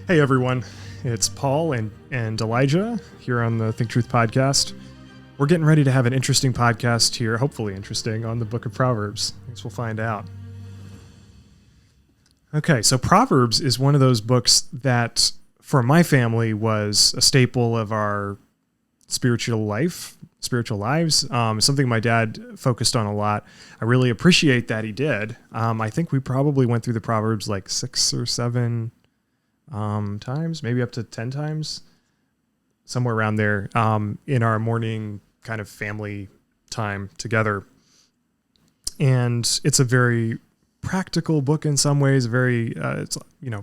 Hey everyone, it's Paul and Elijah here on the Think Truth podcast. We're getting ready to have an interesting podcast here, hopefully interesting, on the book of Proverbs. I guess we'll find out. Okay, so Proverbs is one of those books that, for my family, was a staple of our spiritual lives. Something my dad focused on a lot. I really appreciate that he did. I think we probably went through the Proverbs like 6 or 7 times, maybe up to 10 times, somewhere around there, in our morning kind of family time together. And it's a very practical book in some ways. The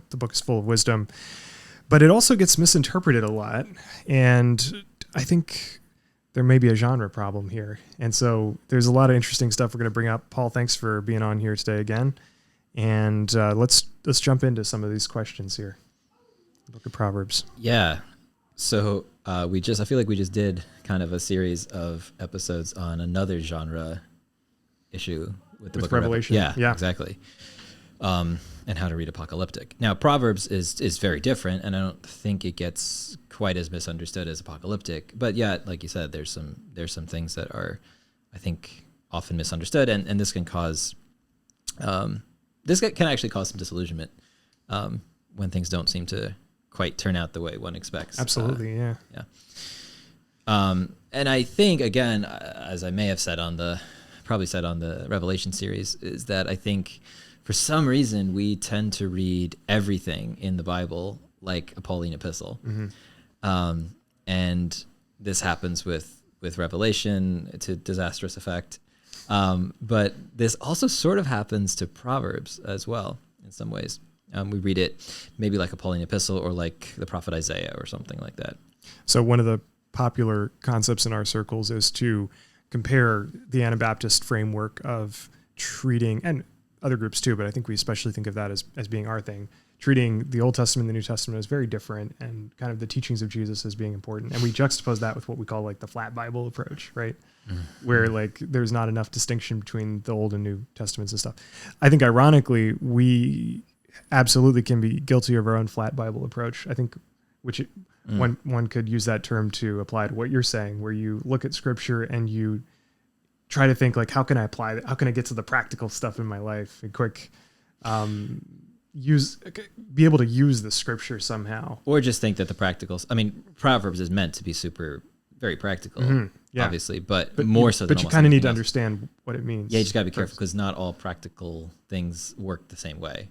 book is full of wisdom, but it also gets misinterpreted a lot. And I think there may be a genre problem here. And so there's a lot of interesting stuff we're going to bring up. Paul, thanks for being on here today again. And let's jump into some of these questions here. Book of Proverbs. Yeah. So I feel like we just did kind of a series of episodes on another genre issue with the book Revelation. Yeah, exactly. And how to read apocalyptic. Now, Proverbs is very different, and I don't think it gets quite as misunderstood as apocalyptic. But yeah, like you said, there's some things that are, I think, often misunderstood, and this can cause this can actually cause some disillusionment when things don't seem to quite turn out the way one expects. Absolutely, yeah. And I think, again, as I may have said on the Revelation series, is that I think for some reason we tend to read everything in the Bible like a Pauline epistle. Mm-hmm. And this happens with Revelation to disastrous effect. But this also sort of happens to Proverbs as well in some ways. We read it maybe like a Pauline epistle or like the prophet Isaiah or something like that. So one of the popular concepts in our circles is to compare the Anabaptist framework of treating, and other groups too, but I think we especially think of that as being our thing, treating the Old Testament and the New Testament as very different and kind of the teachings of Jesus as being important. And we juxtapose that with what we call like the flat Bible approach, right? Mm-hmm. Where like there's not enough distinction between the Old and New Testaments and stuff. I think ironically, we absolutely can be guilty of our own flat Bible approach. I think one could use that term to apply to what you're saying, where you look at scripture and you try to think like, how can I apply that? How can I get to the practical stuff in my life and quick, be able to use the scripture somehow. Or just think that Proverbs is meant to be very practical, obviously, but more so than But you kind of need to understand what it means. Yeah, you just gotta be careful because not all practical things work the same way,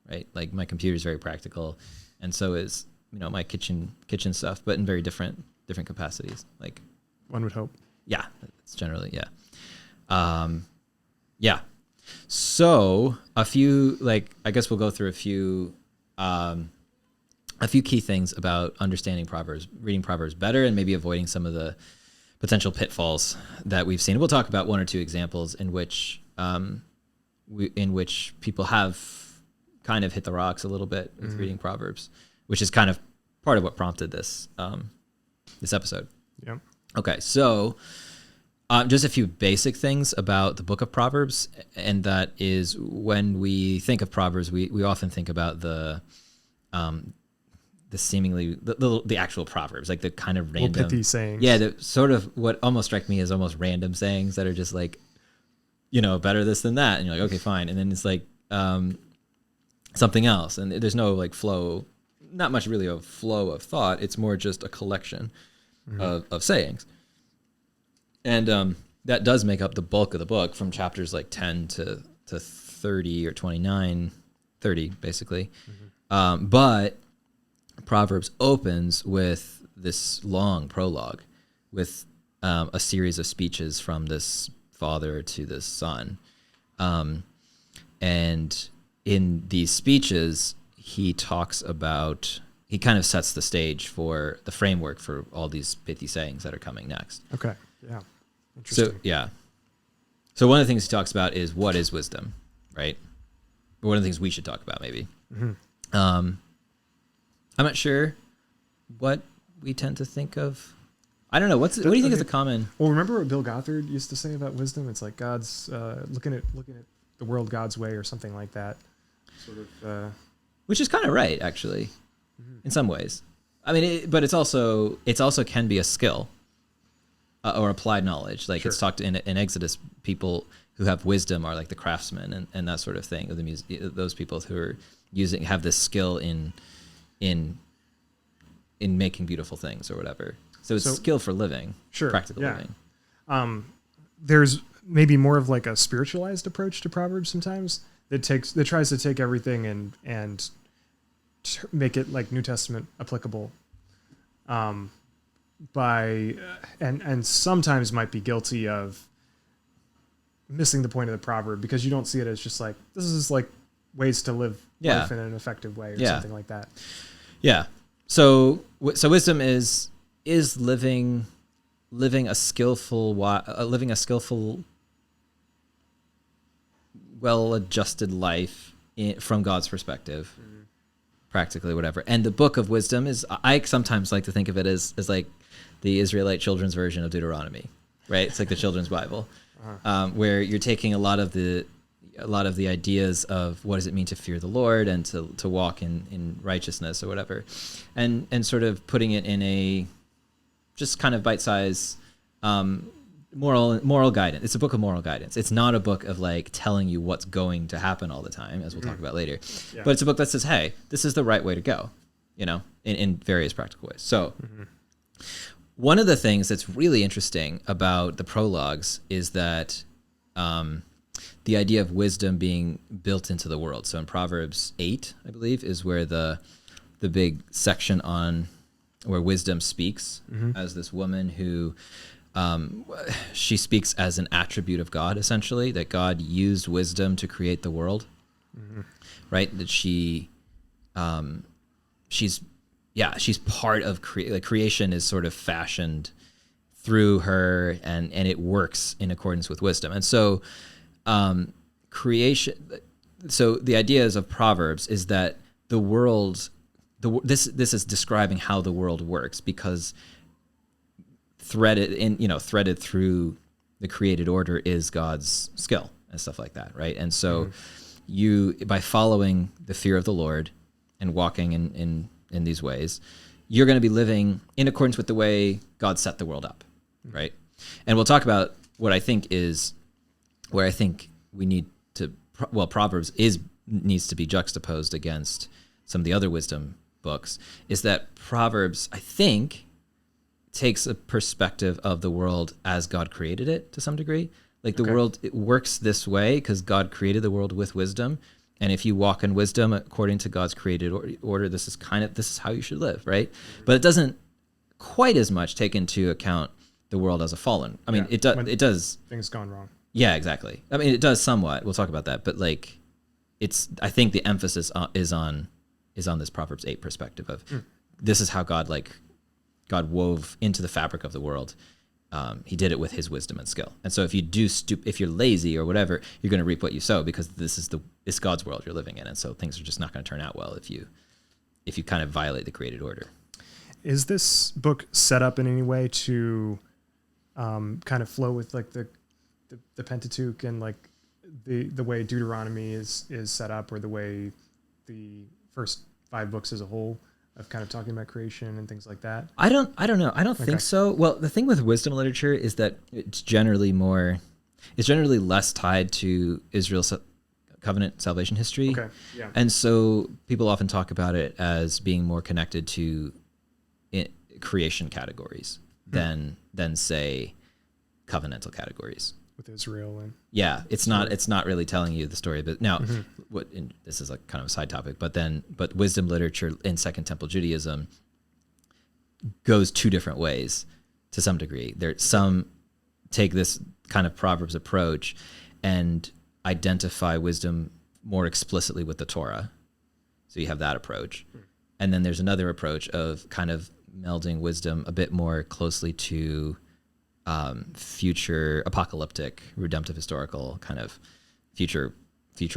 right? Like my computer is very practical, and so is my kitchen stuff, but in very different capacities. Like one would hope. Yeah, it's generally yeah. So a few, I guess we'll go through a few key things about understanding Proverbs, reading Proverbs better, and maybe avoiding some of the potential pitfalls that we've seen. We'll talk about one or two examples in which people have kind of hit the rocks a little bit with reading Proverbs, which is kind of part of what prompted this episode. Yeah. Okay, so just a few basic things about the book of Proverbs, and that is when we think of Proverbs, we often think about the seemingly the actual Proverbs, like the kind of random pithy sayings. Yeah, the sort of what almost strike me as almost random sayings that are just like, better this than that, and you're like, okay, fine, and then it's like something else, and there's no like flow, not much really of flow of thought. It's more just a collection of sayings. And that does make up the bulk of the book from chapters like 10 to 30 or 29, 30 basically. But Proverbs opens with this long prologue with a series of speeches from this father to this son. And in these speeches, he kind of sets the stage for the framework for all these pithy sayings that are coming next. Okay, yeah. Interesting. So one of the things he talks about is what is wisdom, right? One of the things we should talk about maybe. I'm not sure what we tend to think of. I don't know. What do you think is the common? Well, remember what Bill Gothard used to say about wisdom? It's like God's looking at the world God's way or something like that. Sort of. Which is kind of right, actually. in some ways. I mean, but it's also can be a skill or applied knowledge. Like it's talked in Exodus, people who have wisdom are like the craftsmen and that sort of thing. Or those people who are have this skill in making beautiful things or whatever. So it's skill for living, practical living. There's maybe more of like a spiritualized approach to Proverbs sometimes that tries to take everything and make it like New Testament applicable. And sometimes might be guilty of missing the point of the proverb because you don't see it as just like, this is like ways to live life in an effective way or something like that. Yeah. So wisdom is living a skillful, well-adjusted life from God's perspective, practically whatever. And the book of wisdom is, I sometimes like to think of it as like the Israelite children's version of Deuteronomy, right? It's like the children's Bible, where you're taking a lot of the ideas of what does it mean to fear the Lord and to walk in righteousness or whatever, and sort of putting it in a just kind of bite-sized moral guidance. It's a book of moral guidance. It's not a book of like telling you what's going to happen all the time, as we'll talk about later. Yeah. But it's a book that says, hey, this is the right way to go, in various practical ways. So one of the things that's really interesting about the prologues is that the idea of wisdom being built into the world. So in Proverbs 8, I believe, is where the big section on where wisdom speaks as this woman who she speaks as an attribute of God, essentially, that God used wisdom to create the world, right? That she's part of creation is sort of fashioned through her, and it works in accordance with wisdom. And so creation, so the ideas of Proverbs is that the world, this is describing how the world works, because threaded through the created order is God's skill and stuff like that, right? And so you, by following the fear of the Lord and walking in these ways, you're going to be living in accordance with the way God set the world up, right? And we'll talk about what I think is where I think we need to, Proverbs needs to be juxtaposed against some of the other wisdom books, is that Proverbs, I think, takes a perspective of the world as God created it to some degree. Like the world, it works this way because God created the world with wisdom. And if you walk in wisdom according to God's created order, this is how you should live, right? But it doesn't quite as much take into account the world as a fallen. I mean, it does. Things gone wrong. Yeah, exactly. I mean, it does somewhat. We'll talk about that. But like, I think the emphasis is on this Proverbs 8 perspective of this is how God wove into the fabric of the world. He did it with his wisdom and skill. And so if you if you're lazy or whatever, you're going to reap what you sow, because it's God's world you're living in. And so things are just not going to turn out well if you kind of violate the created order. Is this book set up in any way to kind of flow with like the Pentateuch and like the way Deuteronomy is set up, or the way the first 5 books as a whole of kind of talking about creation and things like that? I don't know. I don't think so. Well, the thing with wisdom literature is that it's generally less tied to Israel's covenant salvation history. Okay. Yeah. And so people often talk about it as being more connected to creation categories than say covenantal categories. With Israel and it's not really telling you the story. But now, this is like kind of a side topic. But wisdom literature in Second Temple Judaism goes 2 different ways to some degree. Some take this kind of Proverbs approach and identify wisdom more explicitly with the Torah. So you have that approach, and then there's another approach of kind of melding wisdom a bit more closely to future apocalyptic, redemptive, historical kind of future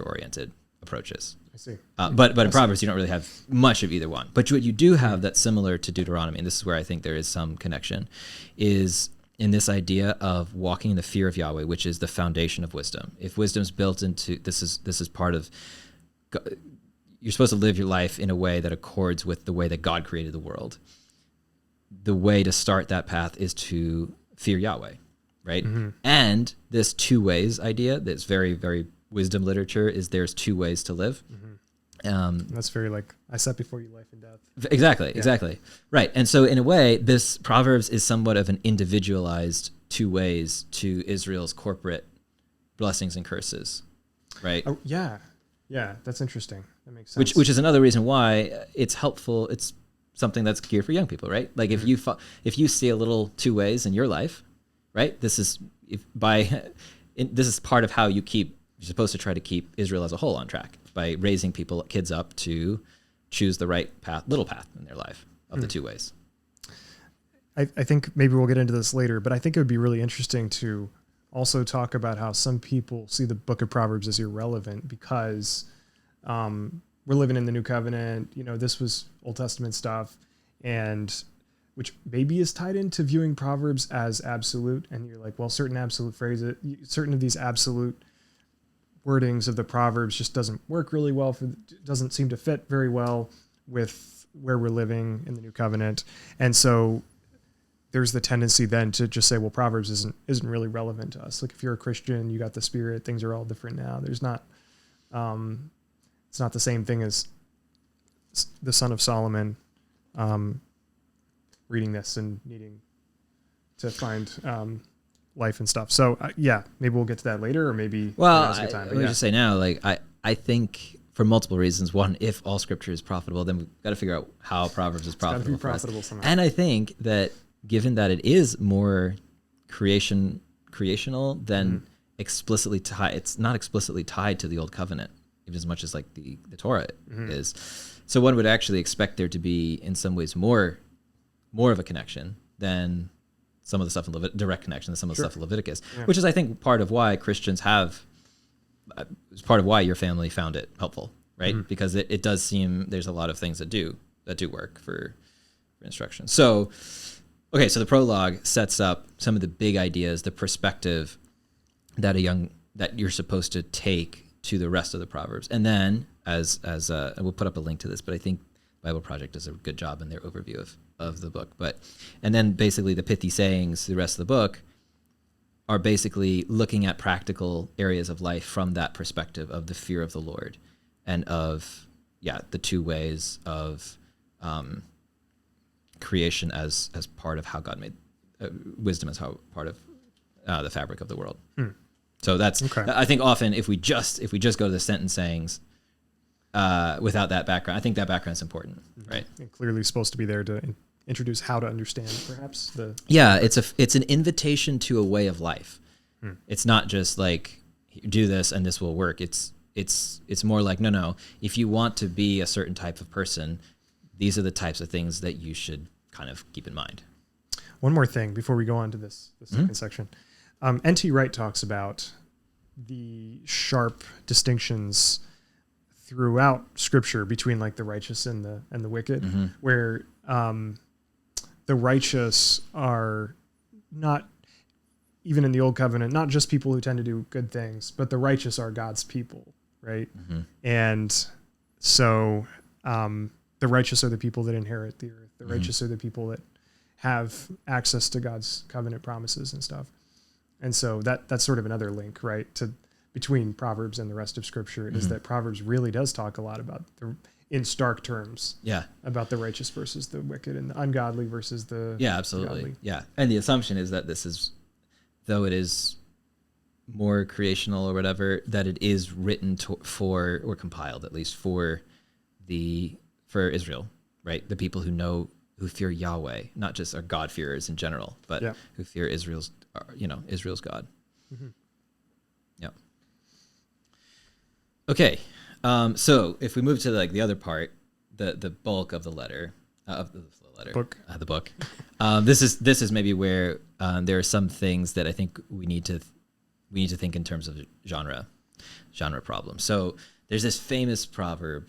oriented approaches. I see. But in Proverbs, you don't really have much of either one. But what you do have that's similar to Deuteronomy, and this is where I think there is some connection, is in this idea of walking in the fear of Yahweh, which is the foundation of wisdom. If wisdom's built into this is part of you're supposed to live your life in a way that accords with the way that God created the world. The way to start that path is to fear Yahweh, right? Mm-hmm. And this two ways idea that's very, very wisdom literature is there's two ways to live. That's very like, I set before you life and death. Exactly. Right. And so in a way, this Proverbs is somewhat of an individualized two ways to Israel's corporate blessings and curses, right? Oh, yeah. Yeah, that's interesting. That makes sense. Which is another reason why it's helpful. It's something that's geared for young people, right? Like if you see a little two ways in your life, right? This is this is part of how you're supposed to try to keep Israel as a whole on track by raising kids up to choose the right little path in their life of the two ways. I think maybe we'll get into this later, but I think it would be really interesting to also talk about how some people see the book of Proverbs as irrelevant because we're living in the new covenant. This was Old Testament stuff, and which maybe is tied into viewing Proverbs as absolute. And you're like, well, certain of these absolute wordings of the Proverbs just doesn't work really well doesn't seem to fit very well with where we're living in the new covenant. And so there's the tendency then to just say, well, Proverbs isn't really relevant to us. Like if you're a Christian, you got the Spirit, things are all different now. There's not, it's not the same thing as the son of Solomon reading this and needing to find life and stuff. So maybe we'll get to that later, or maybe now's a good time. Let me just say now, like I think for multiple reasons. One, if all Scripture is profitable, then we've got to figure out how Proverbs is profitable. It's got to be profitable somehow. And I think that given that it is more creational than explicitly tied, it's not explicitly tied to the Old Covenant, even as much as like the Torah is. So one would actually expect there to be, in some ways, more of a connection than some of the stuff in direct connection to some of the stuff in Leviticus, which is, I think, part of why Christians it's part of why your family found it helpful, right? Because it does seem there's a lot of things that do work for instruction. So, okay, so the prologue sets up some of the big ideas, the perspective that you're supposed to take to the rest of the Proverbs, and then as we'll put up a link to this, but I think Bible Project does a good job in their overview of the book. And then basically the pithy sayings, the rest of the book, are basically looking at practical areas of life from that perspective of the fear of the Lord and of the two ways of creation as part of how God made wisdom as how part of the fabric of the world. So that's I think often if we just go to the sentence sayings without that background, I think that background is important, right? And clearly supposed to be there to introduce how to understand perhaps it's an invitation to a way of life. It's not just like do this and this will work. It's more like no, if you want to be a certain type of person, these are the types of things that you should kind of keep in mind. One more thing before we go on to this second section. N.T. Wright talks about the sharp distinctions throughout Scripture between like the righteous and the wicked, where the righteous are not, even in the Old Covenant, not just people who tend to do good things, but the righteous are God's people, right? And so the righteous are the people that inherit the earth. The righteous are the people that have access to God's covenant promises and stuff. And so that's sort of another link, right, between Proverbs and the rest of Scripture is that Proverbs really does talk a lot about in stark terms, about the righteous versus the wicked and the ungodly versus the absolutely godly. And the assumption is that this is, though it is more creational or whatever, that it is written for or compiled at least for Israel, right? The people who fear Yahweh, not just are God-fearers in general, but who fear Israel's God. Yeah. Okay. So if we move to like the other part, the bulk of the letter, the book, this is maybe where there are some things that I think we need to think in terms of genre problems. So there's this famous proverb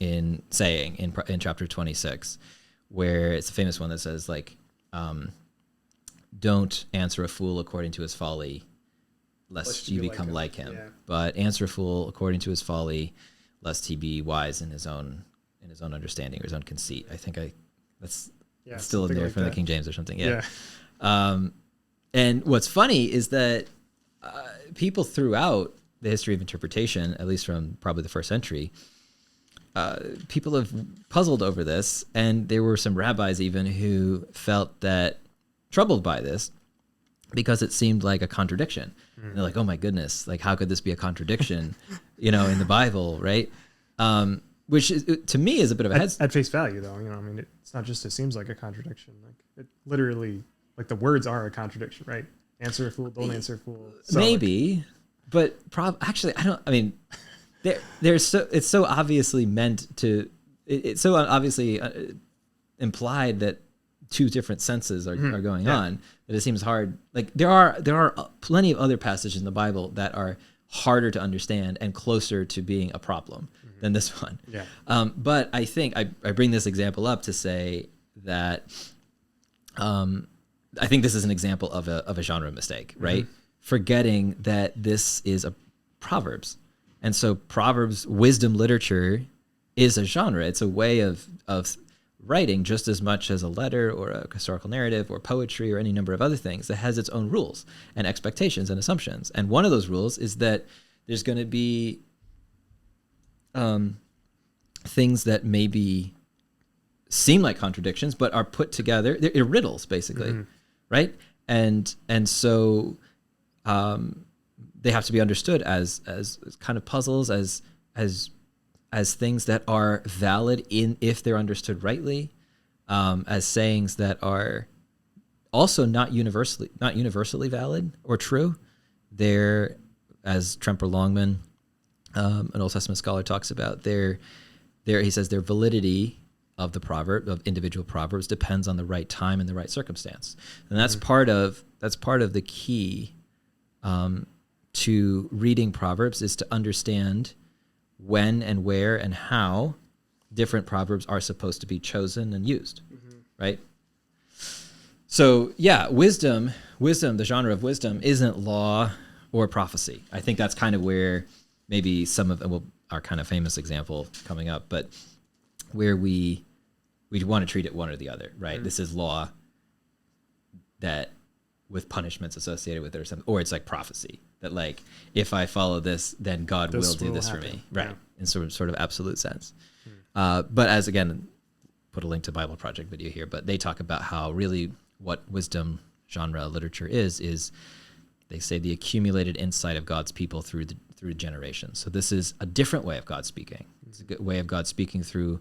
in chapter 26, where it's a famous one that says like, don't answer a fool according to his folly, lest you become like him. But answer a fool according to his folly, lest he be wise in his own understanding or his own conceit. I think that's still in there from the King James or something. Yeah. And what's funny is that people throughout the history of interpretation, at least from probably the first century, people have puzzled over this, and there were some rabbis even who felt that troubled by this because it seemed like a contradiction. And they're like, oh my goodness, like how could this be a contradiction, in the Bible, right? Which is, to me is a bit of a at face value, though. I mean, it's not just it seems like a contradiction. Like it literally, like the words are a contradiction, right? Answer a fool, don't answer a fool. So maybe, but actually, I don't. I mean, it's so obviously meant to. It's so obviously implied that two different senses are going on that it seems hard. Like there are plenty of other passages in the Bible that are harder to understand and closer to being a problem than this one. Yeah. But I think I bring this example up to say that I think this is an example of a genre mistake, right? Forgetting that this is a Proverbs. And so Proverbs wisdom literature is a genre. It's a way of writing just as much as a letter or a historical narrative or poetry or any number of other things that has its own rules and expectations and assumptions. And one of those rules is that there's going to be things that maybe seem like contradictions, but are put together. They're riddles, basically, right? And so they have to be understood as kind of puzzles, as things that are valid if they're understood rightly, as sayings that are also not universally valid or true. They're, as Tremper Longman, an Old Testament scholar, talks about, he says their validity of the proverb, of individual proverbs, depends on the right time and the right circumstance, and that's part of the key to reading Proverbs, is to understand when and where and how different proverbs are supposed to be chosen and used, right? So yeah, wisdom, the genre of wisdom isn't law or prophecy. I think that's kind of where maybe some of our kind of famous example coming up, but where we want to treat it one or the other, right? This is law that with punishments associated with it or something, or it's like prophecy that like, if I follow this, then God will do this for me, right? In sort of absolute sense. But as again, put a link to Bible Project video here, but they talk about how really what wisdom genre literature is they say the accumulated insight of God's people through generations. So this is a different way of God speaking. It's a good way of God speaking through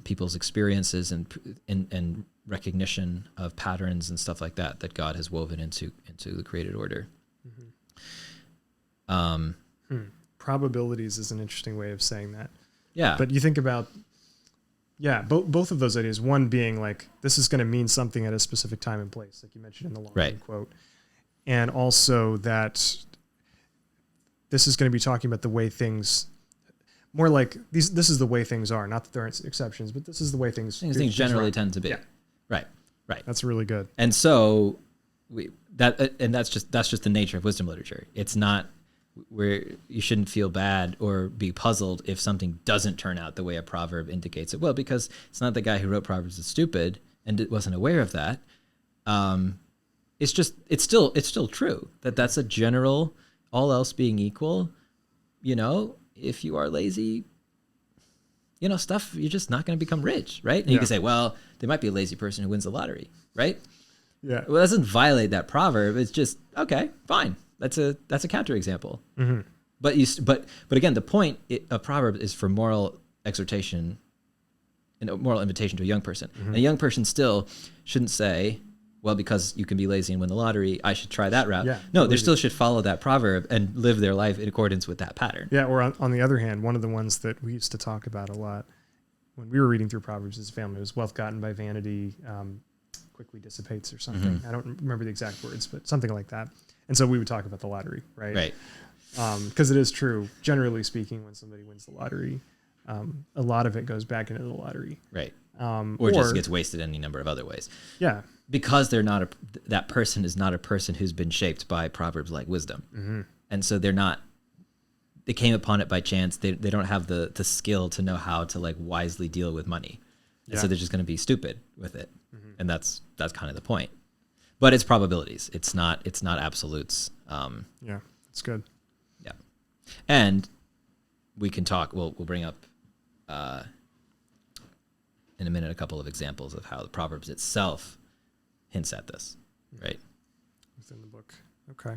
people's experiences and recognition of patterns and stuff like that God has woven into the created order. Probabilities is an interesting way of saying that. Yeah. But you think about, both of those ideas. One being like, this is going to mean something at a specific time and place, like you mentioned in the long quote. And also that this is going to be talking about the way things, more like this is the way things are. Not that there aren't exceptions, but this is the way things generally tend to be. Yeah. Right. That's really good. And so that's just the nature of wisdom literature. It's not where you shouldn't feel bad or be puzzled if something doesn't turn out the way a proverb indicates it will, because it's not the guy who wrote Proverbs is stupid and wasn't aware of that. It's still true that's a general, all else being equal, if you are lazy, stuff, you're just not going to become rich, right? And you can say, well, there might be a lazy person who wins the lottery, right? Yeah. Well, it doesn't violate that proverb. It's just, okay, fine. That's a counterexample. But again, the point of Proverbs is for moral exhortation and a moral invitation to a young person. And a young person still shouldn't say, well, because you can be lazy and win the lottery, I should try that route. Yeah, no, they still should follow that proverb and live their life in accordance with that pattern. Yeah, or on the other hand, one of the ones that we used to talk about a lot when we were reading through Proverbs as a family was wealth gotten by vanity quickly dissipates or something. I don't remember the exact words, but something like that. And so we would talk about the lottery, right? Right. Because it is true, generally speaking, when somebody wins the lottery, a lot of it goes back into the lottery. Right. Or just gets wasted any number of other ways. Yeah. Because that person is not a person who's been shaped by proverbs like wisdom. And so they're not they came upon it by chance. They don't have the skill to know how to like wisely deal with money. And so they're just going to be stupid with it. And that's kind of the point. But it's probabilities. It's not absolutes. Yeah, it's good. Yeah. And we can talk, we'll bring up in a minute a couple of examples of how the Proverbs itself hints at this, right? Within the book. Okay.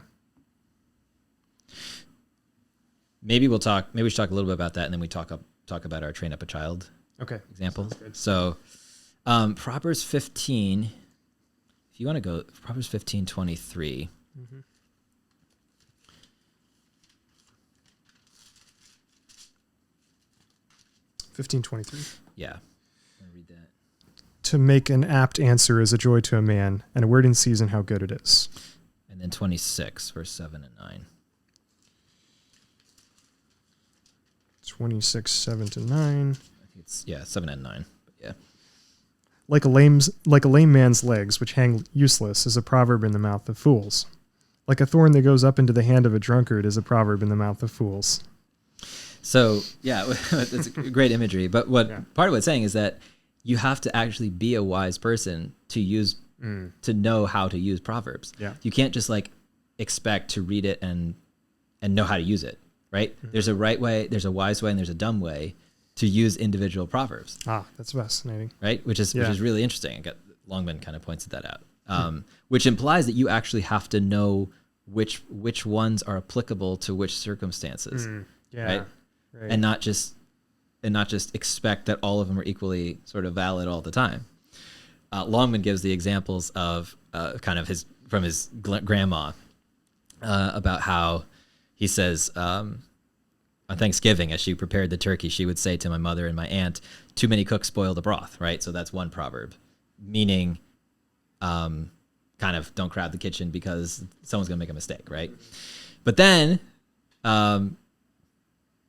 Maybe we should talk a little bit about that, and then we talk about our train up a child example. So Proverbs 15, if you want to go, Proverbs 15:23. 15:23. Yeah. I'll read that. To make an apt answer is a joy to a man, and a word in season how good it is. And then 26, verse 7 and 9. 26, 7 to 9. I think it's 7 and 9. But yeah. Like a lame man's legs, which hang useless, is a proverb in the mouth of fools. Like a thorn that goes up into the hand of a drunkard is a proverb in the mouth of fools. So yeah, that's great imagery. But part of what it's saying is that you have to actually be a wise person to use to know how to use Proverbs. Yeah. You can't just like expect to read it and know how to use it. Right? There's a right way, there's a wise way, and there's a dumb way to use individual proverbs. Ah, that's fascinating. Right? Which is really interesting. Longman kind of pointed that out. Which implies that you actually have to know which ones are applicable to which circumstances. Right? And not just expect that all of them are equally sort of valid all the time. Longman gives the examples of kind of from his grandma about how he says, on Thanksgiving, as she prepared the turkey, she would say to my mother and my aunt, "Too many cooks spoil the broth," right? So that's one proverb, meaning kind of don't crowd the kitchen because someone's going to make a mistake, right? But then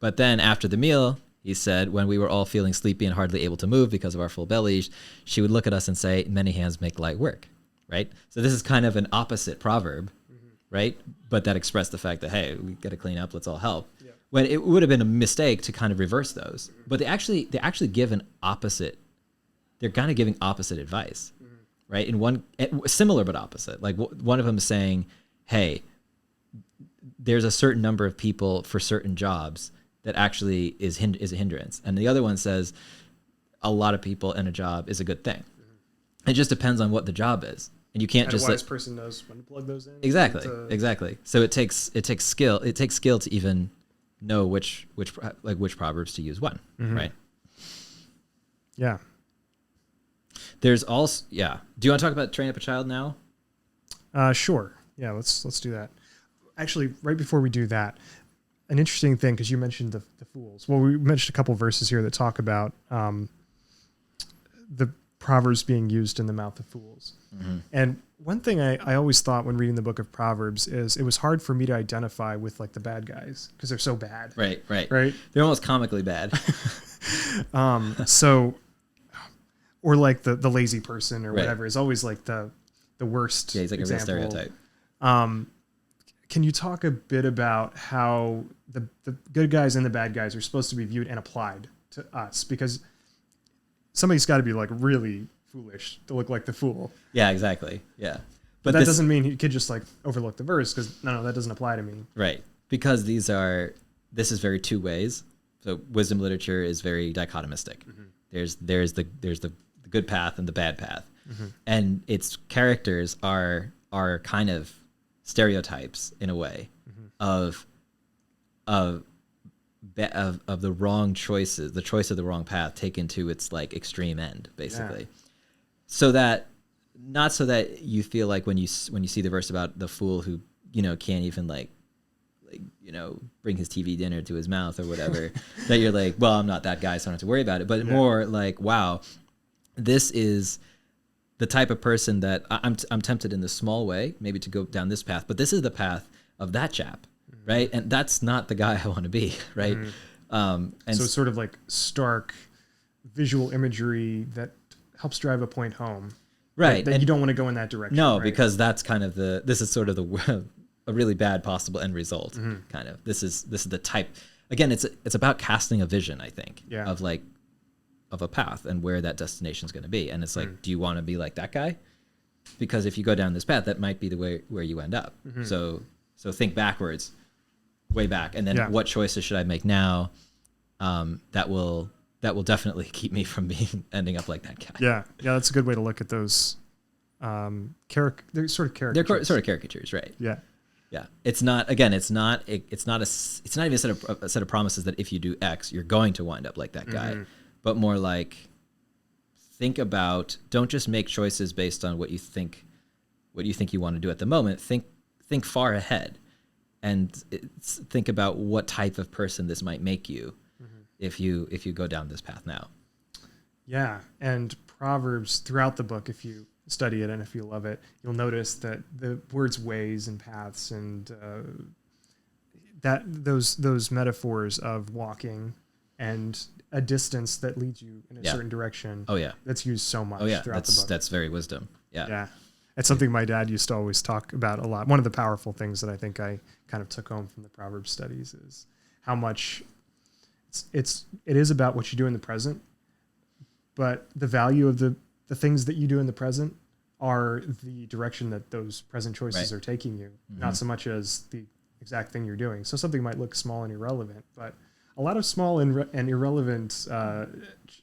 after the meal, he said, when we were all feeling sleepy and hardly able to move because of our full bellies, she would look at us and say, "Many hands make light work," right? So this is kind of an opposite proverb, right? But that expressed the fact that, hey, we got to clean up, let's all help. Yeah. When it would have been a mistake to kind of reverse those. But they actually give an opposite. They're kind of giving opposite advice, right? In one similar but opposite. Like one of them is saying, hey, there's a certain number of people for certain jobs that actually is a hindrance. And the other one says a lot of people in a job is a good thing. It just depends on what the job is. And you can't and just a wise person knows when to plug those in. Exactly. So it takes skill. It takes skill to even know which proverbs to use when, right? Yeah. There's also Do you want to talk about train up a child now? Sure. Yeah, let's do that. Actually, right before we do that, an interesting thing, because you mentioned the fools. Well, we mentioned a couple verses here that talk about the Proverbs being used in the mouth of fools. And one thing I always thought when reading the book of Proverbs is it was hard for me to identify with like the bad guys because they're so bad. Right. They're almost comically bad. Or like the lazy person or whatever is always like the worst. Yeah, he's like example. A real stereotype. Can you talk a bit about how the good guys and the bad guys are supposed to be viewed and applied to us? Because somebody's got to be like really foolish to look like the fool. Yeah, exactly. Yeah. But that doesn't mean you could just like overlook the verse because no, that doesn't apply to me. Right. Because this is very two ways. So wisdom literature is very dichotomistic. There's the good path and the bad path. And its characters are kind of stereotypes in a way of the wrong choices, the choice of the wrong path taken to its like extreme end, basically. So that not so that you feel like when you see the verse about the fool who can't even like bring his TV dinner to his mouth or whatever, that you're like, well, I'm not that guy, so I don't have to worry about it. But more like, wow, this is the type of person that I'm tempted in the small way, maybe to go down this path, but this is the path of that chap, right? And that's not the guy I want to be, right? And so it's sort of like stark visual imagery that helps drive a point home, right? That you don't want to go in that direction. No, right? because that's kind of this is sort of a really bad possible end result. Kind of. This is the type. Again, it's about casting a vision, I think, of like of a path and where that destination is going to be. And it's like, do you want to be like that guy? Because if you go down this path, that might be the way where you end up. So think backwards, way back, and then what choices should I make now? That will definitely keep me from ending up like that guy. Yeah, that's a good way to look at those. They're sort of caricatures. They're sort of caricatures, right? Yeah. Yeah. It's not even a set of promises that if you do X, you're going to wind up like that guy, but more like don't just make choices based on what you think you want to do at the moment. Think far ahead and think about what type of person this might make you if you go down this path now. Yeah. And Proverbs throughout the book, if you study it and if you love it, you'll notice that the words ways and paths and that those metaphors of walking and a distance that leads you in a certain direction. Oh yeah, that's used so much. Throughout the book. That's very wisdom. Yeah, it's something my dad used to always talk about a lot. One of the powerful things that I think I kind of took home from the Proverbs studies is how much it is about what you do in the present, but the value of the things that you do in the present are the direction that those present choices are taking you, not so much as the exact thing you're doing. So something might look small and irrelevant, but a lot of small and irrelevant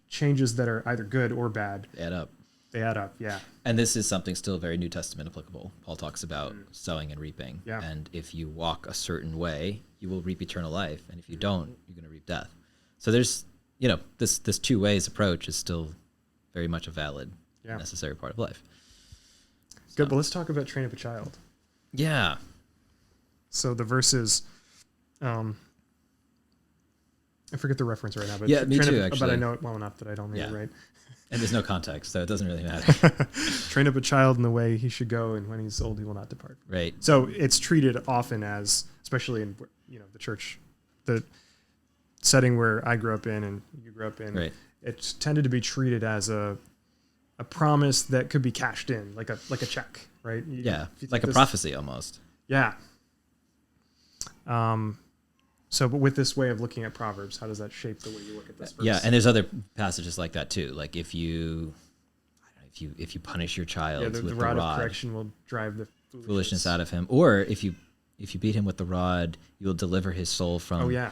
changes that are either good or bad add up. They add up, yeah. And this is something still very New Testament applicable. Paul talks about sowing and reaping. Yeah. And if you walk a certain way, you will reap eternal life. And if you don't, you're going to reap death. So there's, this two ways approach is still very much a valid, necessary part of life. Good, but let's talk about train up a child. Yeah. So the verses, I forget the reference right now, but me too, actually. But I know it well enough that I don't need it right. And there's no context, so it doesn't really matter. Train up a child in the way he should go, and when he's old, he will not depart. Right. So it's treated often as, especially in the church, the setting where I grew up in and you grew up in. Right. It's tended to be treated as a promise that could be cashed in, like a check, right? Like a prophecy almost. Yeah. So, but with this way of looking at Proverbs, how does that shape the way you look at this verse? Yeah, and there's other passages like that too. Like if you punish your child the with rod the rod, of correction will drive the foolishness out of him. Or if you beat him with the rod, you will deliver his soul from. Oh yeah.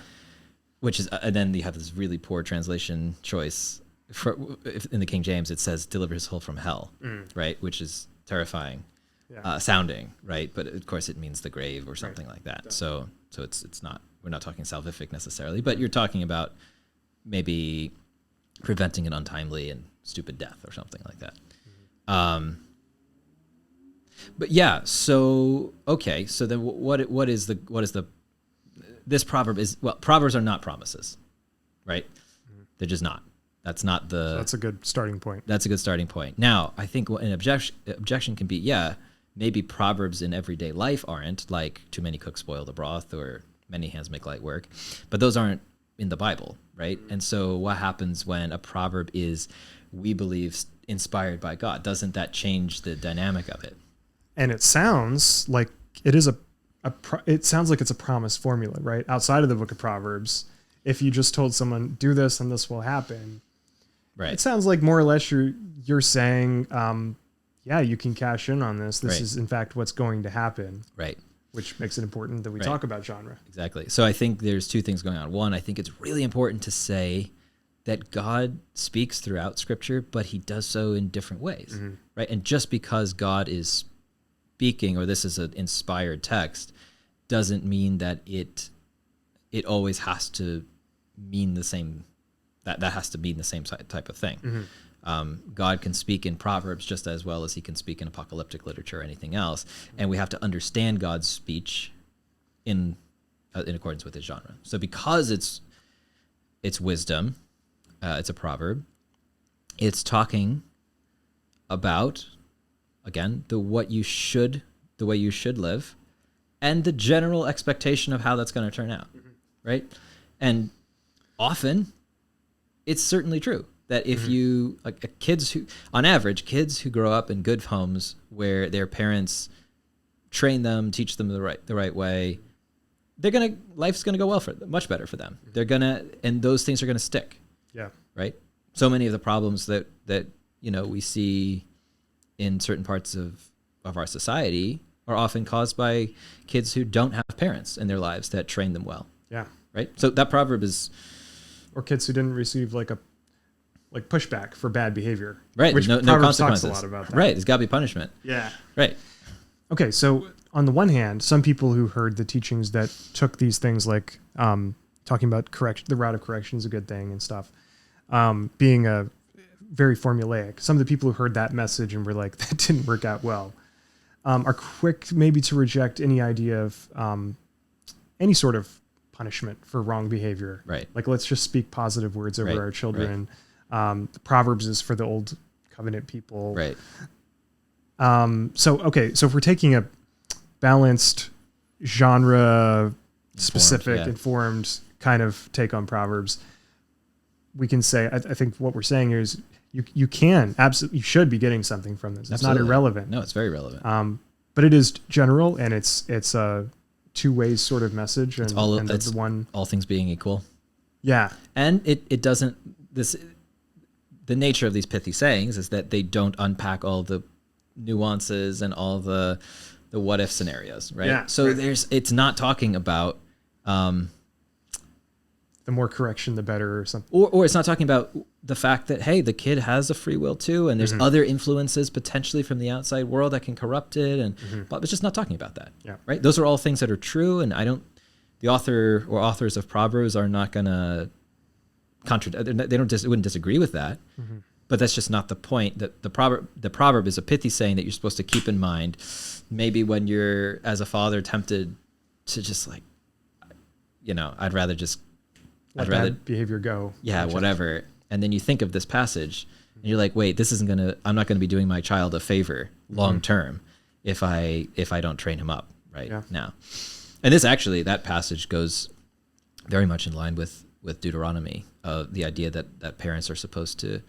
Which is, and then you have this really poor translation choice. In the King James, it says "deliver his soul from hell," right? Which is terrifying sounding, right? But of course, it means the grave or something like that. Definitely. So it's not. We're not talking salvific necessarily, but you're talking about maybe preventing an untimely and stupid death or something like that. But yeah, so okay, so then what is this proverb is, well, proverbs are not promises, right? They're just not. That's not the. So that's a good starting point. That's a good starting point. Now, I think an objection can be, maybe proverbs in everyday life aren't, like too many cooks spoil the broth or many hands make light work, but those aren't in the Bible, right? And so what happens when a proverb is, we believe, inspired by God? Doesn't that change the dynamic of it? And it sounds like it is it sounds like it's a promise formula, right? Outside of the book of Proverbs, if you just told someone, do this and this will happen, right? It sounds like more or less you're saying, you can cash in on this. This is in fact what's going to happen, right? Which makes it important that we talk about genre. Exactly. So I think there's two things going on. One, I think it's really important to say that God speaks throughout Scripture, but he does so in different ways, right? And just because God is speaking, or this is an inspired text, doesn't mean that it always has to mean the same, that has to mean the same type of thing. God can speak in Proverbs just as well as he can speak in apocalyptic literature or anything else. And we have to understand God's speech in accordance with his genre. So because it's wisdom, it's a proverb, it's talking about, again, the way you should live and the general expectation of how that's going to turn out. Right. And often it's certainly true that if you, kids who grow up in good homes where their parents train them, teach them the right way, life's gonna go much better for them. And those things are gonna stick. Yeah. Right. So many of the problems that we see in certain parts of our society are often caused by kids who don't have parents in their lives that train them well. Yeah. Right. So that proverb is, or kids who didn't receive like pushback for bad behavior. Right. Which no Proverbs consequences. talks a lot about that. Right. There's got to be punishment. Yeah. Right. Okay. So on the one hand, some people who heard the teachings that took these things like talking about the route of correction is a good thing and stuff, being a very formulaic. Some of the people who heard that message and were like, that didn't work out well, are quick maybe to reject any idea of any sort of punishment for wrong behavior. Right. Like, let's just speak positive words over Right. our children. Right. The Proverbs is for the old covenant people. Right. So if we're taking a balanced genre specific, informed kind of take on Proverbs, we can say, I think what we're saying here is you should be getting something from this. It's Absolutely. not irrelevant. No, it's very relevant. But it is general, and it's a two-way sort of message. And, it's the one, all things being equal. Yeah. And it doesn't, the nature of these pithy sayings is that they don't unpack all the nuances and all the what if scenarios, right? Yeah, so right. it's not talking about the more correction, the better, or something. Or it's not talking about the fact that, hey, the kid has a free will too, and there's other influences potentially from the outside world that can corrupt it, but it's just not talking about that. Yeah. Right? Those are all things that are true, and the author or authors of Proverbs are not going to wouldn't disagree with that, but that's just not the point. That the proverb is a pithy saying that you're supposed to keep in mind, maybe when you're as a father tempted to just like, I'd rather bad behavior go. Yeah, whatever. And then you think of this passage and you're like, wait, I'm not gonna be doing my child a favor long term if I don't train him up right now. And that passage goes very much in line with Deuteronomy, the idea that parents are supposed to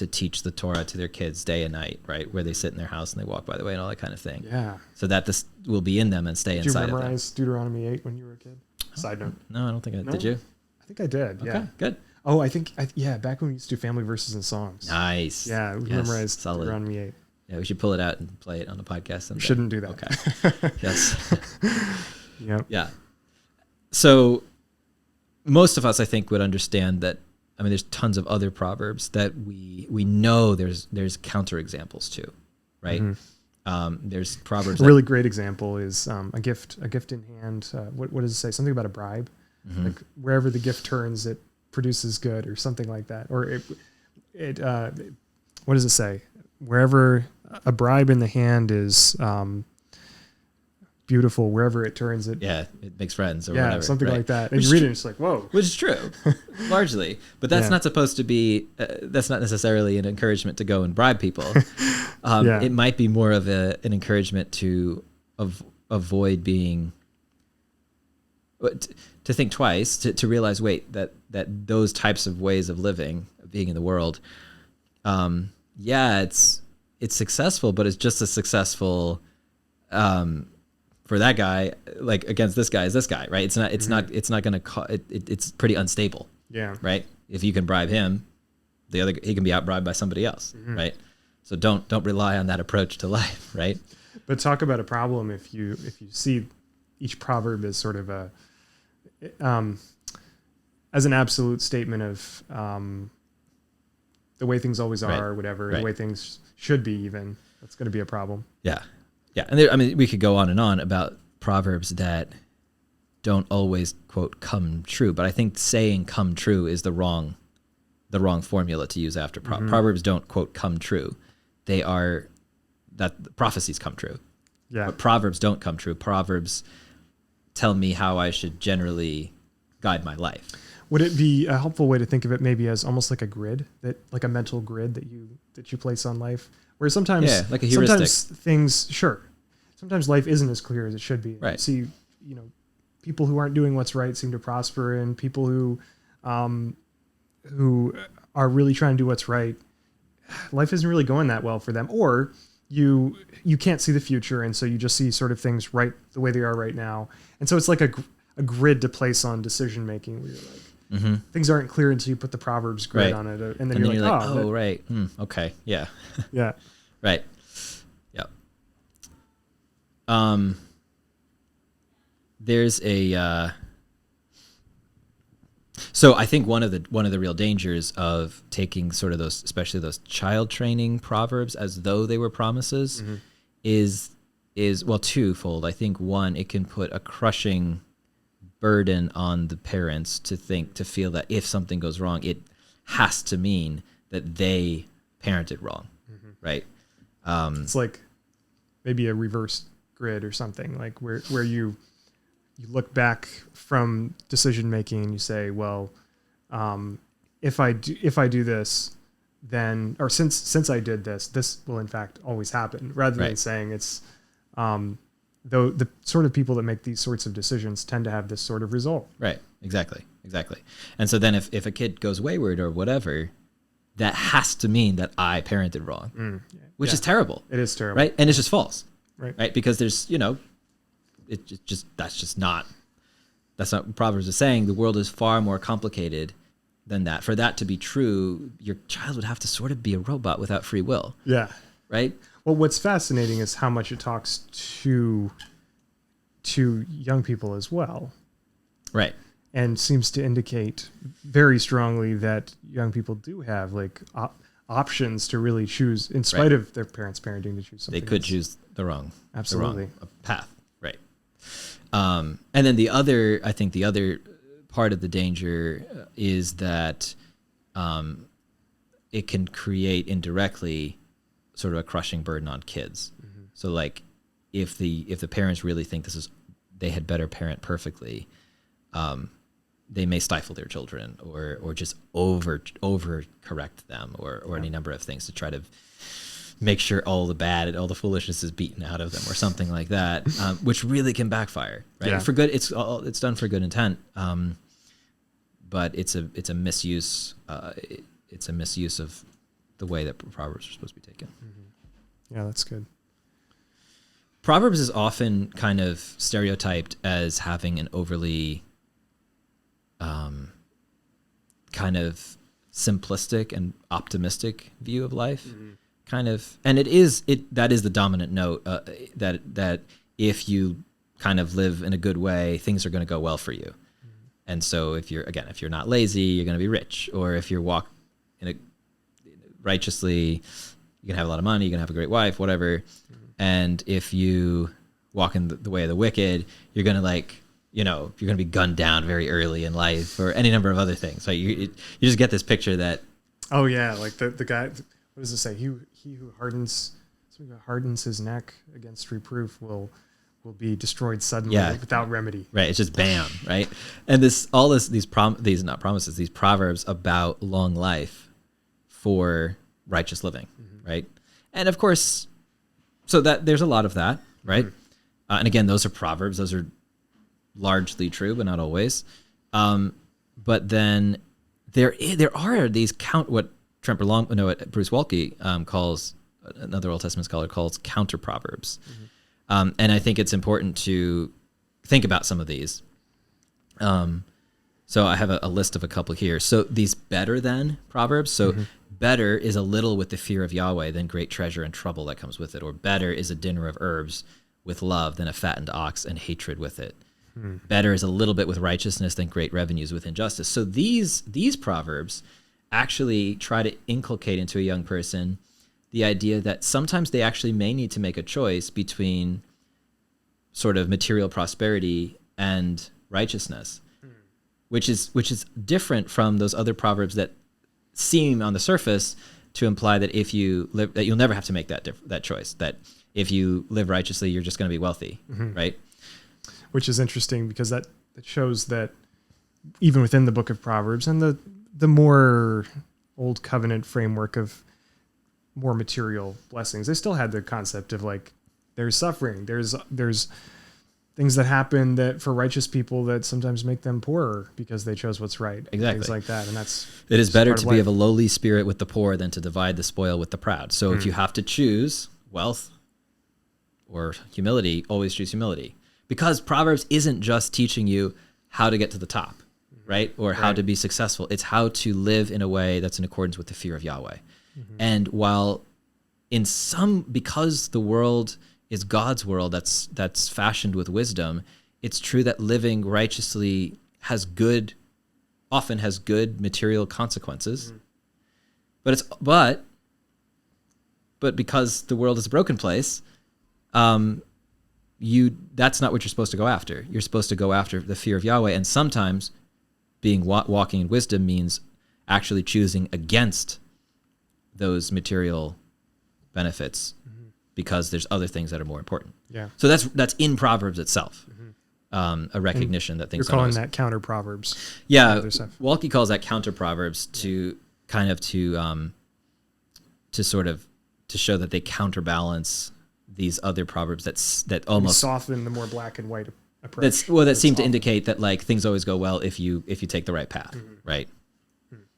teach the Torah to their kids day and night, right? Where they sit in their house and they walk by the way and all that kind of thing. Yeah. So that this will be in them and stay inside of them. Did you memorize Deuteronomy 8 when you were a kid? Side note. No, I don't think I did. You? I think I did. Okay, yeah. Good. Oh, back when we used to do family verses and songs. Nice. Yeah, we memorized Deuteronomy 8. Yeah, we should pull it out and play it on the podcast someday. Shouldn't do that. Okay. Yes. Yep. Yeah. So most of us, I think, would understand that. I mean, there's tons of other proverbs that we know there's counterexamples to, right? There's proverbs. A really great example is a gift in hand. What does it say? Something about a bribe. Like wherever the gift turns, it produces good, or something like that. Or what does it say? Wherever a bribe in the hand is beautiful, wherever it turns, it makes friends or whatever. Something right? like that. And you read it, and it's like, whoa. Which is true, largely. But that's not supposed to be. That's not necessarily an encouragement to go and bribe people. It might be more of an encouragement to avoid being. To think twice, to realize, wait, that those types of ways of living, of being in the world, it's successful, but it's just as successful for that guy, like against this guy, is this guy, right? It's not going to. It's pretty unstable. Yeah. Right. If you can bribe him, he can be outbribed by somebody else, right? So don't rely on that approach to life, right? But talk about a problem if you see each proverb as sort of as an absolute statement of the way things always are, or whatever, the way things should be, even, that's going to be a problem. Yeah. Yeah. And we could go on and on about proverbs that don't always, quote, come true. But I think saying come true is the wrong formula to use after Proverbs don't, quote, come true. They are that prophecies come true. Yeah. But proverbs don't come true. Proverbs tell me how I should generally guide my life. Would it be a helpful way to think of it maybe as almost like a grid, like a mental grid that you place on life, where sometimes like a heuristic. Sometimes life isn't as clear as it should be. Right. You see, people who aren't doing what's right seem to prosper, and people who are really trying to do what's right, life isn't really going that well for them. Or you can't see the future, and so you just see sort of things right the way they are right now. And so it's like a grid to place on decision making, where you're like, things aren't clear until you put the Proverbs grid on it, and then you're like, oh, right, okay, yeah, yeah, right, yeah. There's a so I think one of the real dangers of taking sort of those, especially those child training proverbs as though they were promises, is well, twofold. I think one, it can put a crushing burden on the parents to feel that if something goes wrong, it has to mean that they parented wrong, right? It's like maybe a reverse grid or something, like where you look back from decision making and you say, well, if I do this, then, or since I did this will in fact always happen, rather than saying it's, though the sort of people that make these sorts of decisions tend to have this sort of result. Right. Exactly. And so then if a kid goes wayward or whatever, that has to mean that I parented wrong, which is terrible. It is terrible. Right. And it's just false. Right. Because there's, that's not what Proverbs is saying. The world is far more complicated than that. For that to be true, your child would have to sort of be a robot without free will. Yeah. Right. Well, what's fascinating is how much it talks to young people as well. Right. And seems to indicate very strongly that young people do have like options to really choose, in spite of their parents' parenting, to choose something. They could choose the wrong path. Right. And then the other part of the danger is that it can create indirectly sort of a crushing burden on kids. So like if the parents really think they had better parent perfectly, they may stifle their children or just over correct them or any number of things to try to make sure all the foolishness is beaten out of them or something like that, which really can backfire, right? Yeah. For good, it's done for good intent, but it's a misuse. It's a misuse of the way that Proverbs are supposed to be taken. Yeah, that's good. Proverbs is often kind of stereotyped as having an overly kind of simplistic and optimistic view of life. Kind of, and that is the dominant note, that if you kind of live in a good way, things are going to go well for you. And so if you're not lazy, you're going to be rich, or if you walk righteously, you're going to have a lot of money, you're going to have a great wife, whatever. And if you walk in the way of the wicked, you're going to you're going to be gunned down very early in life, or any number of other things. So you just get this picture that, oh yeah, like the guy, what does it say? He who hardens his neck against reproof will be destroyed suddenly without remedy. Right. It's just bam. Right. And these proverbs about long life for righteous living. Right. And of course, so that there's a lot of that. Right. And again, those are proverbs. Those are largely true, but not always. But then there are these what Bruce Waltke calls, another Old Testament scholar calls, counter proverbs. And I think it's important to think about some of these. So I have a list of a couple here. So these better than proverbs. So better is a little with the fear of Yahweh than great treasure and trouble that comes with it. Or better is a dinner of herbs with love than a fattened ox and hatred with it. Better is a little bit with righteousness than great revenues with injustice. So these proverbs actually try to inculcate into a young person the idea that sometimes they actually may need to make a choice between sort of material prosperity and righteousness, which is different from those other proverbs that seem on the surface to imply that if you live, that you'll never have to make that choice, that if you live righteously, you're just going to be wealthy, right? Which is interesting because that shows that even within the book of Proverbs and the more old covenant framework of more material blessings, they still had the concept of like, there's suffering, there's things that happen that for righteous people that sometimes make them poorer because they chose what's right. Exactly. Things like that. And it is better to be of a lowly spirit with the poor than to divide the spoil with the proud. So if you have to choose wealth or humility, always choose humility. Because Proverbs isn't just teaching you how to get to the top, right? Or how to be successful. It's how to live in a way that's in accordance with the fear of Yahweh. And while because the world is God's world that's fashioned with wisdom, it's true that living righteously often has good material consequences. But because the world is a broken place, that's not what you're supposed to go after. You're supposed to go after the fear of Yahweh, and sometimes walking in wisdom means actually choosing against those material benefits because there's other things that are more important. Yeah. So that's in Proverbs itself. A recognition that things you're calling that counter Proverbs. Yeah, Walke calls that counter Proverbs to show that they counterbalance these other Proverbs that almost soften the more black and white approach. That seem to indicate that like things always go well if you take the right path, right?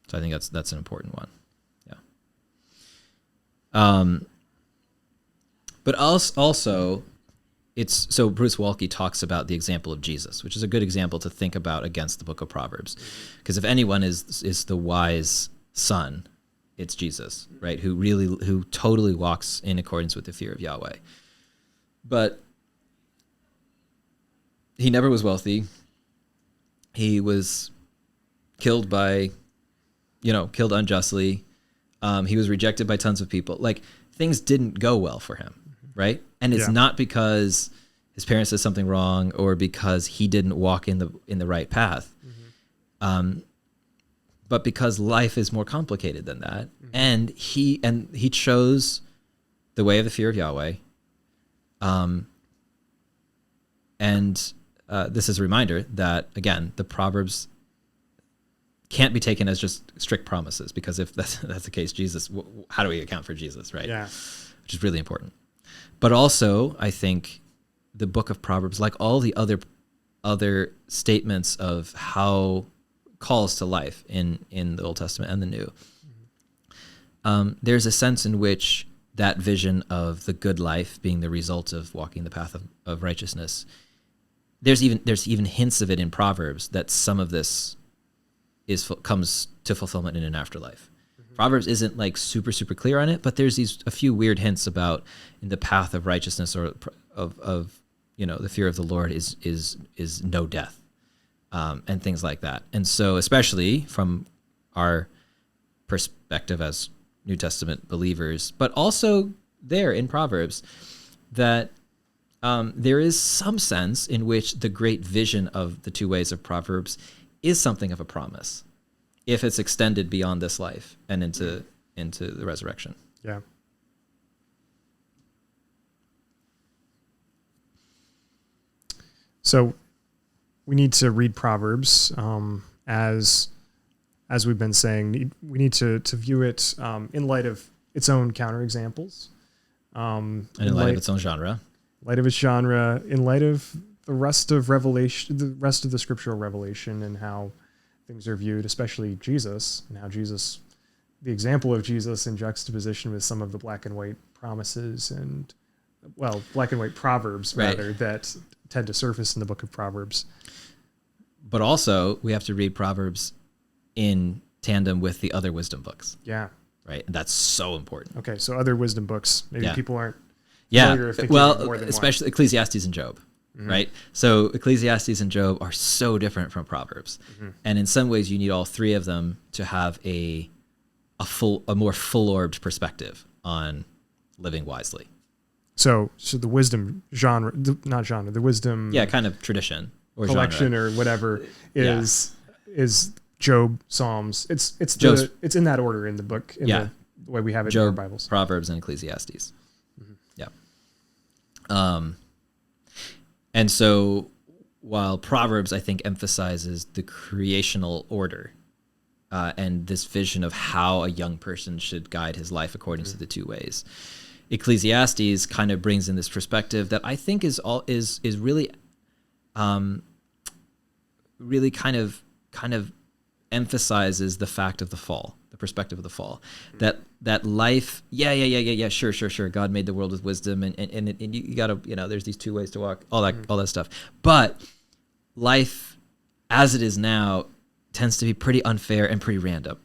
So I think that's an important one. Yeah. But also Bruce Walke talks about the example of Jesus, which is a good example to think about against the book of Proverbs. Because if anyone is the wise son, it's Jesus, right? Who totally walks in accordance with the fear of Yahweh. But he never was wealthy. He was killed unjustly. He was rejected by tons of people. Like, things didn't go well for him, right? And it's not because his parents did something wrong or because he didn't walk in the right path. But because life is more complicated than that. And he chose the way of the fear of Yahweh. This is a reminder that, again, the Proverbs can't be taken as just strict promises, because if that's the case, Jesus, how do we account for Jesus, right? Yeah. Which is really important. But also, I think the book of Proverbs, like all the other statements of how calls to life in the Old Testament and the New, there's a sense in which that vision of the good life being the result of walking the path of righteousness, there's even hints of it in Proverbs that some of this comes to fulfillment in an afterlife. Proverbs isn't like super clear on it, but there's a few weird hints about in the path of righteousness or of the fear of the Lord is no death, and things like that. And so, especially from our perspective as New Testament believers, but also there in Proverbs, that there is some sense in which the great vision of the two ways of Proverbs is something of a promise, if it's extended beyond this life and into the resurrection. Yeah. So we need to read Proverbs as we've been saying. We need to view it in light of its own counterexamples, and in light of its own genre. Light of its genre, in light of the rest of Revelation, the rest of the scriptural revelation, and how things are viewed, especially Jesus, and how Jesus, the example of Jesus in juxtaposition with some of the black and white promises and, black and white proverbs, rather, that tend to surface in the book of Proverbs. But also, we have to read Proverbs in tandem with the other wisdom books. Yeah. Right? And that's so important. Okay, so other wisdom books. Maybe people aren't familiar if they more than especially one. Ecclesiastes and Job. Right? So Ecclesiastes and Job are so different from Proverbs. And in some ways you need all three of them to have a more full-orbed perspective on living wisely. So the wisdom genre, not genre, the wisdom kind of tradition or collection genre. Or whatever is Job, Psalms. It's in that order in the book, the way we have it Job, in our Bibles. Proverbs, and Ecclesiastes. Yeah. And so while Proverbs, I think, emphasizes the creational order and this vision of how a young person should guide his life according to the two ways, Ecclesiastes kind of brings in this perspective that I think is really really kind of emphasizes the fact of the fall, the perspective of the fall. That life, sure. God made the world with wisdom, and you gotta, there's these two ways to walk, all that stuff. But life, as it is now, tends to be pretty unfair and pretty random,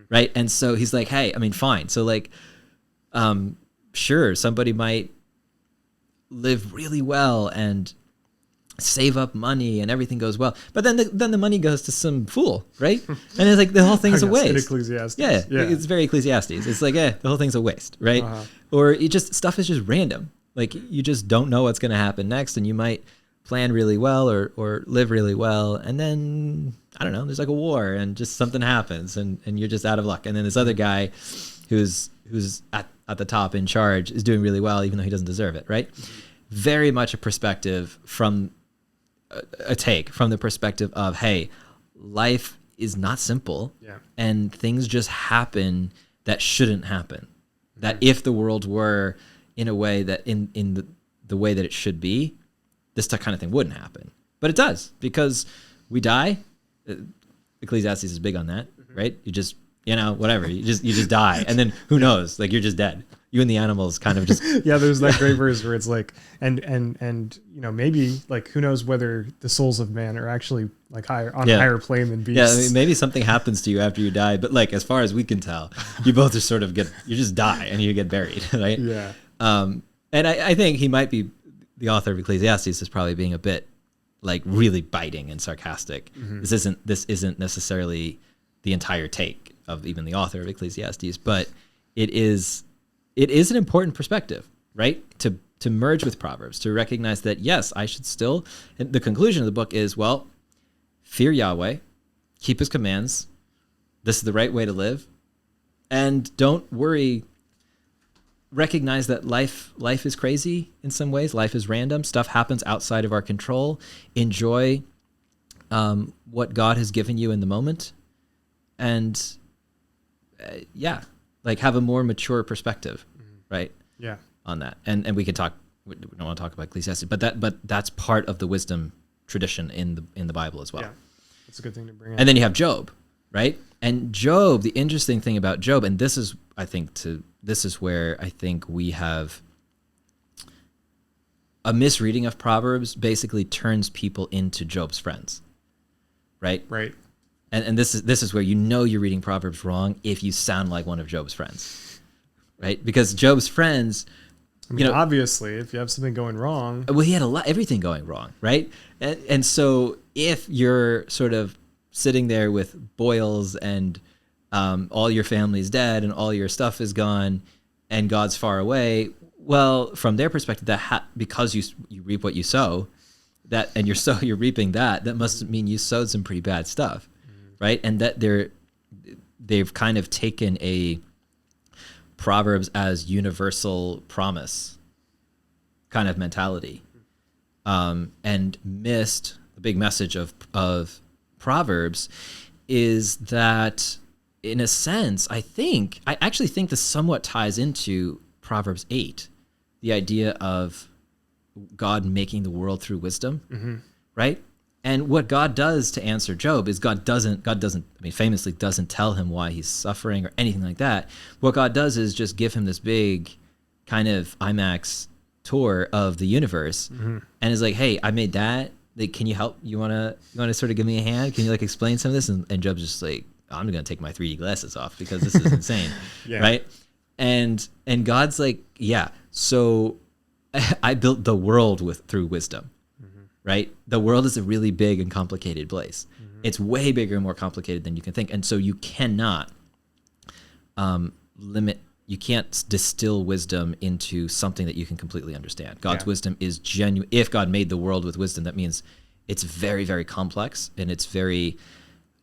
right? And so he's like, hey, I mean, fine. So like, sure, somebody might live really well and save up money and everything goes well, but then the money goes to some fool, right? And it's like the whole thing's a waste. Ecclesiastes. Yeah, it's very Ecclesiastes. It's like, the whole thing's a waste, right? Or stuff is just random. Like you just don't know what's going to happen next, and you might plan really well or live really well, and then I don't know, there's like a war and just something happens and you're just out of luck. And then this other guy who's at the top in charge is doing really well even though he doesn't deserve it, right? Very much a perspective from a take from the perspective of, hey, life is not simple, and things just happen that shouldn't happen. That if the world were in a way that in the way that it should be, this kind of thing wouldn't happen. But it does, because we die. Ecclesiastes is big on that, right? You just, whatever, you just die, and then who knows? Like you're just dead. You and the animals kind of just there's that great verse where it's like, and maybe like who knows whether the souls of man are actually like a higher plane than beasts. Yeah, I mean, maybe something happens to you after you die, but like as far as we can tell, you both just sort of you just die and you get buried, right? Yeah. And I think he might be, the author of Ecclesiastes is probably being a bit like really biting and sarcastic. This isn't necessarily the entire take of even the author of Ecclesiastes, but it is an important perspective, right? To merge with Proverbs, to recognize that, yes, I should still, and the conclusion of the book is, well, fear Yahweh, keep his commands. This is the right way to live. And don't worry. Recognize that life is crazy in some ways. Life is random. Stuff happens outside of our control. Enjoy what God has given you in the moment. And like have a more mature perspective, right? Yeah. On that. And we could talk, we don't want to talk about Ecclesiastes, but that's part of the wisdom tradition in the Bible as well. Yeah. That's a good thing to bring in. And then you have Job, right? And Job, the interesting thing about Job, and this is where I think we have a misreading of Proverbs basically turns people into Job's friends, right? Right. And this is where you're reading Proverbs wrong if you sound like one of Job's friends, right? Because Job's friends, obviously, if you have something going wrong. Well, he had everything going wrong, right? And so if you're sort of sitting there with boils and all your family's dead and all your stuff is gone and God's far away, well, from their perspective, because you reap what you sow, and you're reaping that must mean you sowed some pretty bad stuff, right? And that they've kind of taken a Proverbs as universal promise kind of mentality, and missed the big message of Proverbs is that, in a sense, I actually think this somewhat ties into Proverbs 8, the idea of God making the world through wisdom, right? And what God does to answer Job is God doesn't, famously doesn't tell him why he's suffering or anything like that. What God does is just give him this big kind of IMAX tour of the universe, and is like, hey, I made that. Like, can you help? You wanna sort of give me a hand? Can you like explain some of this? And Job's just like, I'm gonna take my 3D glasses off because this is insane, right? And God's like, yeah. So I built the world through wisdom, right? The world is a really big and complicated place. It's way bigger and more complicated than you can think, and so you cannot you can't distill wisdom into something that you can completely understand. God's wisdom is genuine. If God made the world with wisdom, that means it's very, very complex, and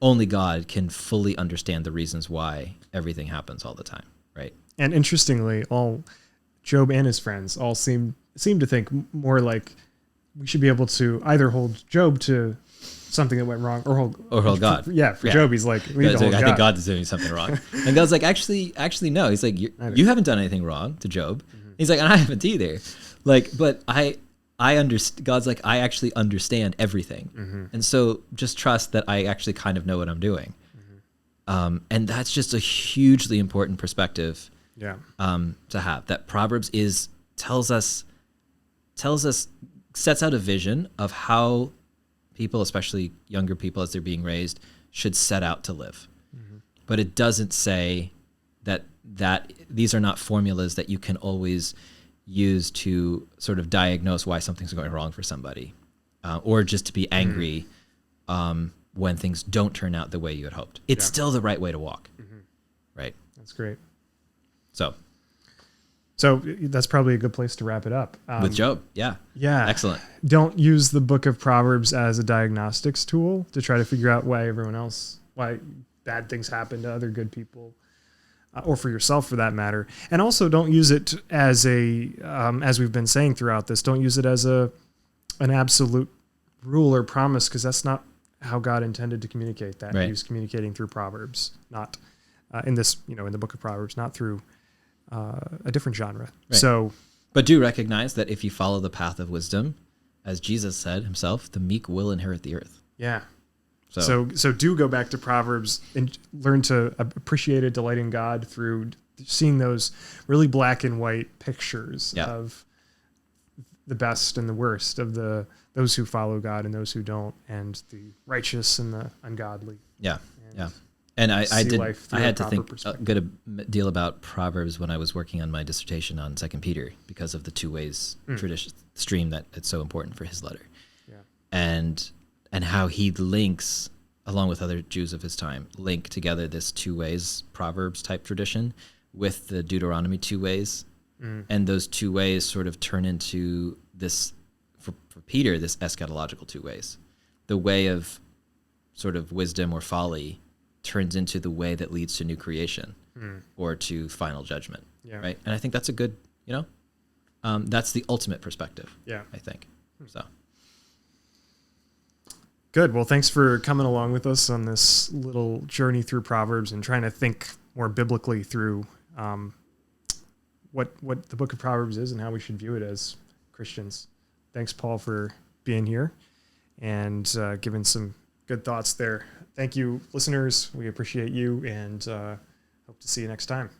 only God can fully understand the reasons why everything happens all the time, right? And interestingly, all Job and his friends all seem to think more like we should be able to either hold Job to something that went wrong or hold God. For Job, he's like, we need to hold God. I think God is doing something wrong. And God's like, actually no. He's like, you haven't done anything wrong to Job. He's like, and I haven't either. Like, but I understand. God's like, I actually understand everything. And so just trust that I actually kind of know what I'm doing. And that's just a hugely important perspective Yeah. to have. That Proverbs tells us, sets out a vision of how people, especially younger people as they're being raised, should set out to live. But it doesn't say that these are not formulas that you can always use to sort of diagnose why something's going wrong for somebody, or just to be angry when things don't turn out the way you had hoped. It's still the right way to walk, right? That's great. So that's probably a good place to wrap it up. with Job, yeah, excellent. Don't use the book of Proverbs as a diagnostics tool to try to figure out why bad things happen to other good people, or for yourself for that matter. And also don't use it as as we've been saying throughout this, don't use it as an absolute rule or promise, because that's not how God intended to communicate that. Right. He was communicating through Proverbs, not in this, in the book of Proverbs, not through a different genre. Right. So, but do recognize that if you follow the path of wisdom, as Jesus said himself, the meek will inherit the earth. yeah. So do go back to Proverbs and learn to appreciate it, delight in God through seeing those really black and white pictures of the best and the worst of those who follow God and those who don't, and the righteous and the ungodly. Yeah, And I had to think a good deal about Proverbs when I was working on my dissertation on 2 Peter, because of the two ways tradition stream that it's so important for his letter. Yeah. And how he links, along with other Jews of his time, link together this two ways Proverbs type tradition with the Deuteronomy two ways. And those two ways sort of turn into this, for Peter, this eschatological two ways. The way of sort of wisdom or folly turns into the way that leads to new creation or to final judgment. Yeah. Right. And I think that's a good, that's the ultimate perspective. Yeah. I think. So. Good. Well, thanks for coming along with us on this little journey through Proverbs and trying to think more biblically through what the book of Proverbs is and how we should view it as Christians. Thanks, Paul, for being here and giving some good thoughts there. Thank you, listeners. We appreciate you, and hope to see you next time.